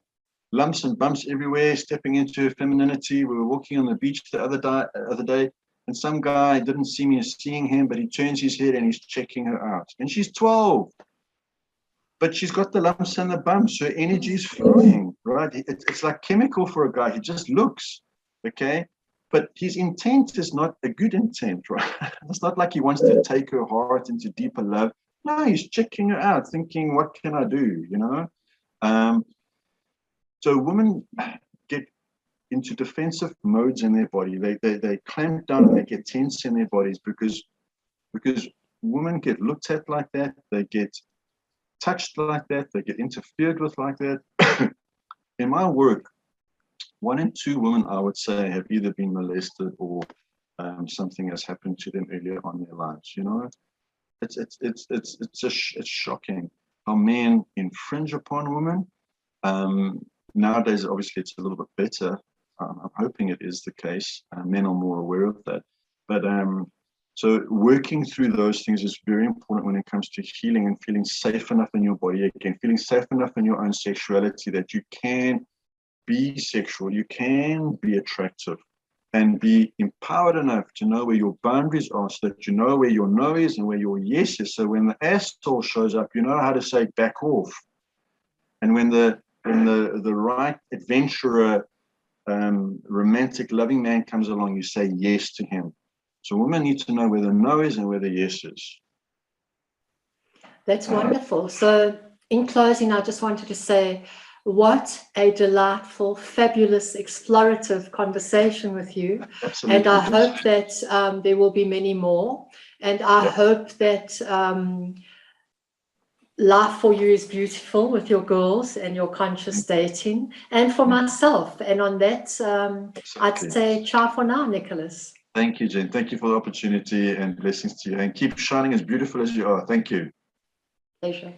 Speaker 2: lumps and bumps everywhere, stepping into her femininity. We were walking on the beach the other day, and some guy didn't see me as seeing him, but he turns his head and he's checking her out. And she's 12, but she's got the lumps and the bumps. Her energy is flowing, right? It's like chemical for a guy. He just looks, okay? But his intent is not a good intent, right? It's not like he wants to take her heart into deeper love. No, he's checking her out, thinking, what can I do, So women get into defensive modes in their body. They clamp down and they get tense in their bodies because women get looked at like that, they get touched like that, they get interfered with like that. In my work, 1 in 2 women, I would say, have either been molested or something has happened to them earlier on in their lives. You know, it's shocking how men infringe upon women. Nowadays, obviously, it's a little bit better. I'm hoping it is the case. Men are more aware of that. But so working through those things is very important when it comes to healing and feeling safe enough in your body again, feeling safe enough in your own sexuality that you can be sexual, you can be attractive, and be empowered enough to know where your boundaries are so that you know where your no is and where your yes is. So when the asshole shows up, you know how to say back off. And when the right adventurer, romantic, loving man comes along, you say yes to him. So women need to know where the no is and where the yes is.
Speaker 1: That's wonderful. So in closing, I just wanted to say, what a delightful, fabulous, explorative conversation with you.
Speaker 2: Absolutely.
Speaker 1: And I hope that there will be many more. And I hope that life for you is beautiful with your girls and your conscious dating, and for myself. And on that, I'd say ciao for now, Nicholas.
Speaker 2: Thank you, Jen. Thank you for the opportunity, and blessings to you. And keep shining as beautiful as you are. Thank you.
Speaker 1: Pleasure.